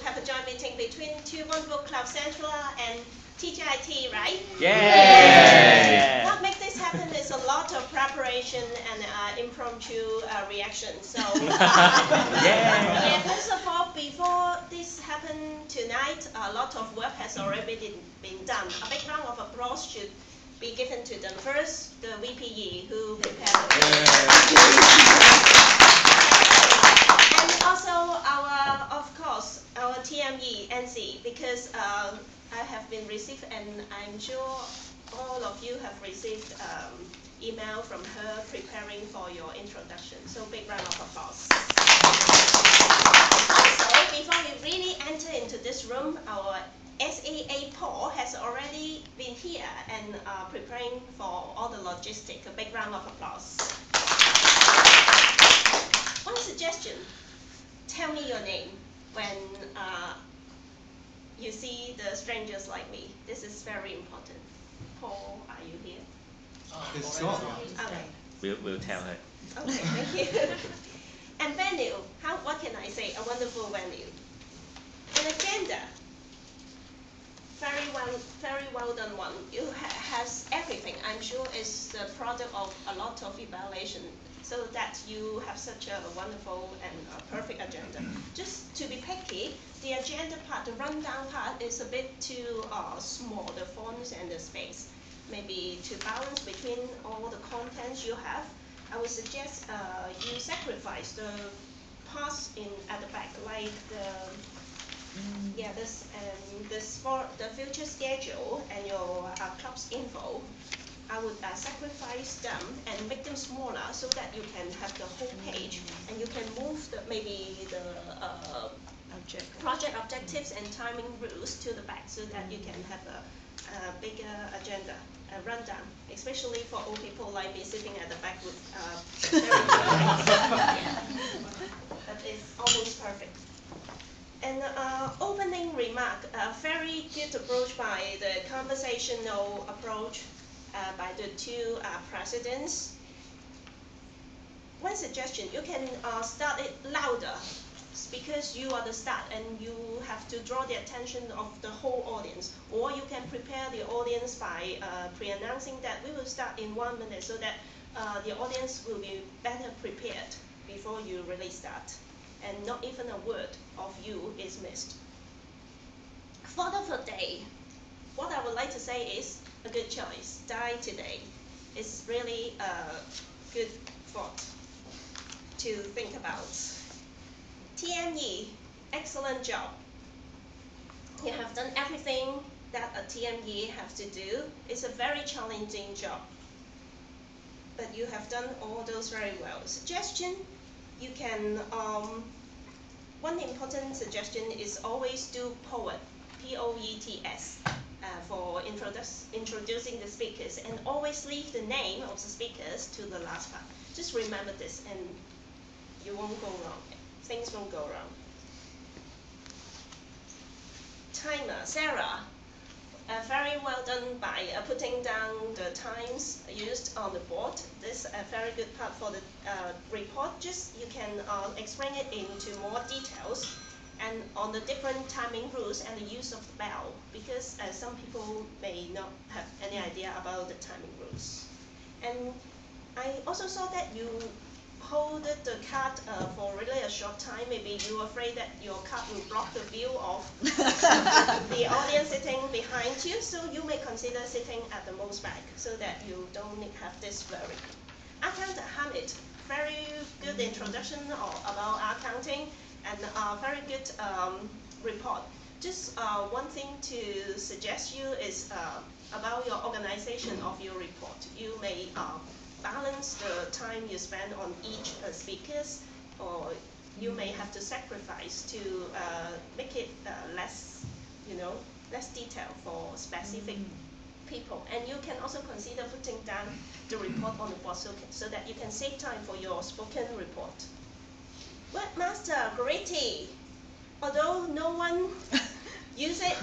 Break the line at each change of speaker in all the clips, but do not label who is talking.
have a joint meeting between two wonderful clubs, Centrala and TGIT, right?
Yay!
What makes this happen is a lot of preparation and impromptu reaction. So, yeah, first of all, before this happened tonight, a lot of work has already been done. A big round of applause should be given to them. First, the VPE who prepared the and also of course, our TME NC, because I have been received, and I'm sure all of you have received email from her preparing for your introduction. So big round of applause. Also, before we really enter into this room, our SAA Paul has already been here and preparing for all the logistics. A big round of applause. One suggestion, tell me your name when you see the strangers like me. This is very important. Paul, are you here?
It's not.
Okay.
We'll tell her.
Okay, thank you. And venue, what can I say? A wonderful venue. An agenda, very well done one. You has everything. I'm sure it's the product of a lot of evaluation, so that you have such a wonderful and perfect agenda. Just to be picky, the agenda part, the rundown part, is a bit too small, the fonts and the space. Maybe to balance between all the contents you have, I would suggest you sacrifice the parts at the back, like this for the future schedule and your club's info. I would sacrifice them and make them smaller so that you can have the whole page, and you can move maybe the project objectives and timing rules to the back, so that you can have a bigger agenda, a rundown, especially for old people like me sitting at the back with very but it's almost perfect. And opening remark, a very good approach by the conversational approach by the two presidents. One suggestion, you can start it louder, because you are the start and you have to draw the attention of the whole audience. Or you can prepare the audience by pre-announcing that we will start in 1 minute, so that the audience will be better prepared before you really start. And not even a word of you is missed. Thought of the day. What I would like to say is a good choice. Die today is really a good thought to think about. TME, excellent job. You have done everything that a TME has to do. It's a very challenging job, but you have done all those very well. Suggestion, you can, one important suggestion is always do POET, P-O-E-T-S, for introducing the speakers, and always leave the name of the speakers to the last part. Just remember this and you won't go wrong. Things won't go wrong. Timer, Sarah, very well done by putting down the times used on the board. This is a very good part for the report. Just you can explain it into more details and on the different timing rules and the use of the bell, because some people may not have any idea about the timing rules. And I also saw that you hold the card for really a short time. Maybe you're afraid that your card will block the view of the audience sitting behind you, so you may consider sitting at the most back, so that you don't have this worry. Account Hamid, very good introduction about accounting, and very good report. Just one thing to suggest you is about your organization of your report. You may balance the time you spend on each speakers, or you may have to sacrifice to make it less detailed for specific people. And you can also consider putting down the report on the board, so that you can save time for your spoken report. Webmaster, Gritty, although no one use it,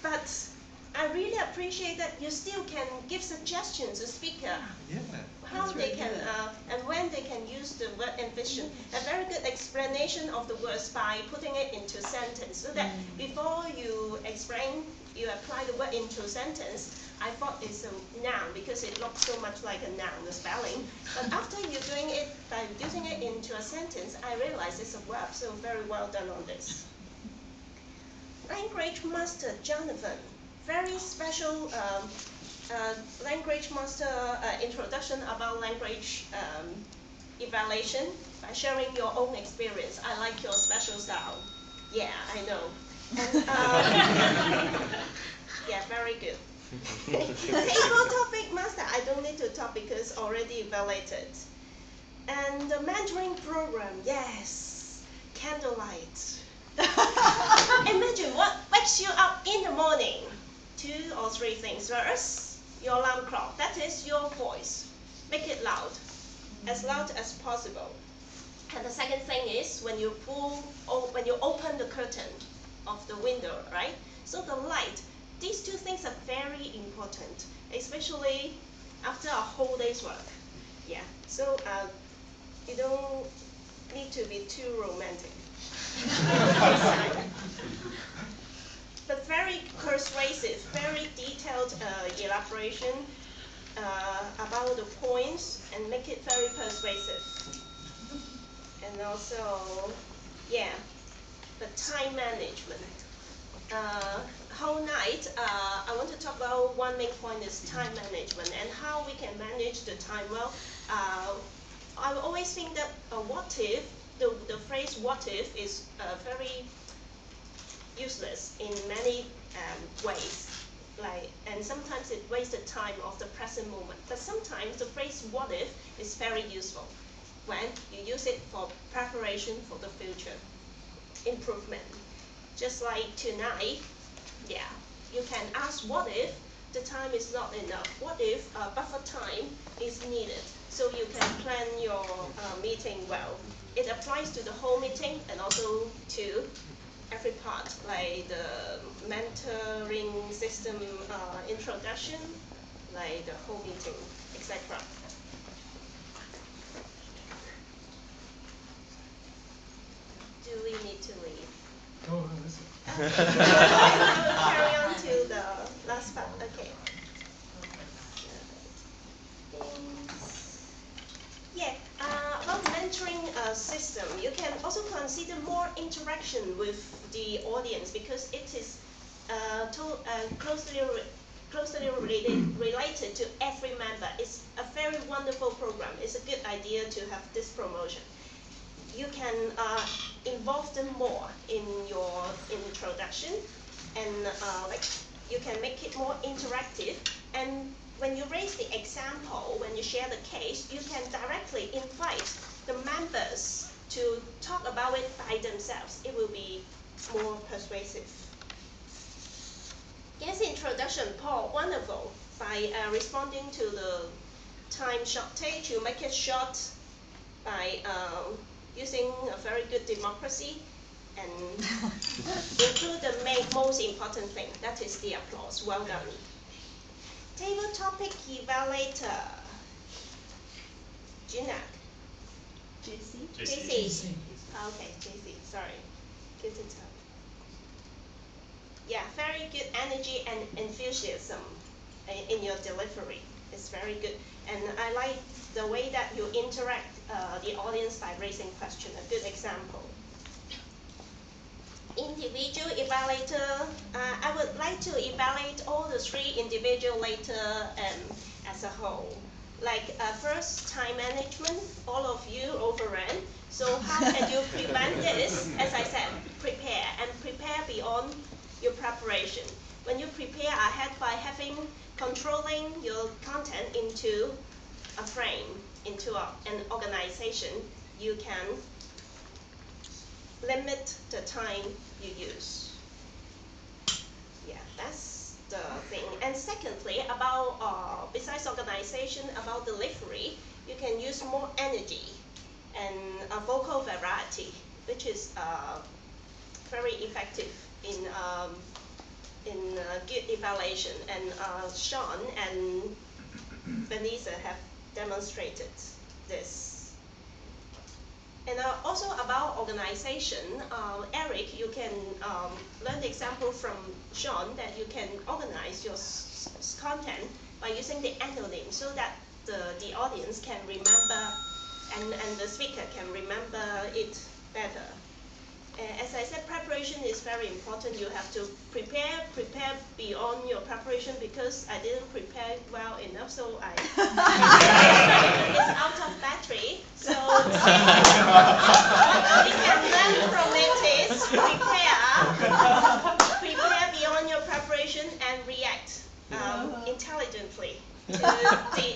but I really appreciate that you still can give suggestions to speaker.
Yeah.
how they can and when they can use the word envision. A very good explanation of the words by putting it into sentence, so that before you explain, you apply the word into sentence. I thought it's a noun because it looks so much like a noun, the spelling. But after you're doing it by using it into a sentence, I realize it's a verb. So very well done on this. Language Master Jonathan, very special language master introduction about language evaluation by sharing your own experience. I like your special style. Yeah, I know. And, yeah, very good. Table topic master, I don't need to talk because already evaluated. And the mentoring program, yes, candlelight. Imagine what wakes you up in the morning. 2 or 3 things. First, your alarm clock. That is your voice. Make it loud as possible. And the second thing is when you open the curtain of the window, right? So the light. These 2 things are very important, especially after a whole day's work. Yeah. So you don't need to be too romantic. But very persuasive, very detailed elaboration about the points, and make it very persuasive. And also, yeah, the time management. Whole night, I want to talk about one main point is time management and how we can manage the time well. I always think that what if, the phrase what if is very useless in many ways, and sometimes it wastes the time of the present moment. But sometimes the phrase what if is very useful when you use it for preparation for the future, improvement. Just like tonight, yeah, you can ask what if the time is not enough, what if buffer time is needed, so you can plan your meeting well. It applies to the whole meeting and also to every part, like the mentoring system introduction, like the whole meeting, etc. Do we need to leave?
Oh, listen.
Okay. I will carry on to the last part. Okay. Yeah, about mentoring system, you can also consider more interaction with the audience because it is closely related to every member. It's a very wonderful program. It's a good idea to have this promotion. You can involve them more in your introduction, and like you can make it more interactive. And when you raise the example, when you share the case, you can directly invite the members to talk about it by themselves. It will be more persuasive. Yes, introduction, Paul, wonderful. By responding to the time shortage, you make it short by using a very good democracy and include the most important thing, that is the applause. Well done. Table topic evaluator. Gina. JC. Okay, JC, sorry. Good to tell. Yeah, very good energy and enthusiasm in your delivery. It's very good. And I like the way that you interact the audience by raising questions. A good example. Individual evaluator. I would like to evaluate all the 3 individual later as a whole. Like first, time management. All of you overran. So how can you prevent this? As I said, prepare, and prepare beyond your preparation. When you prepare ahead by controlling your content into a frame, into an organization, you can limit the time you use. Yeah, that's the thing. And secondly, about besides organization, about delivery, you can use more energy and a vocal variety, which is very effective in good evaluation. And Sean and Vanessa have demonstrated this. And also about organization, Eric, you can learn the example from Sean that you can organize your content by using the acronym so that the audience can remember and the speaker can remember it better. As I said, preparation is very important. You have to prepare beyond your preparation, because I didn't prepare well enough, so I it's out of battery. So what we can learn from it is prepare beyond your preparation and react intelligently to the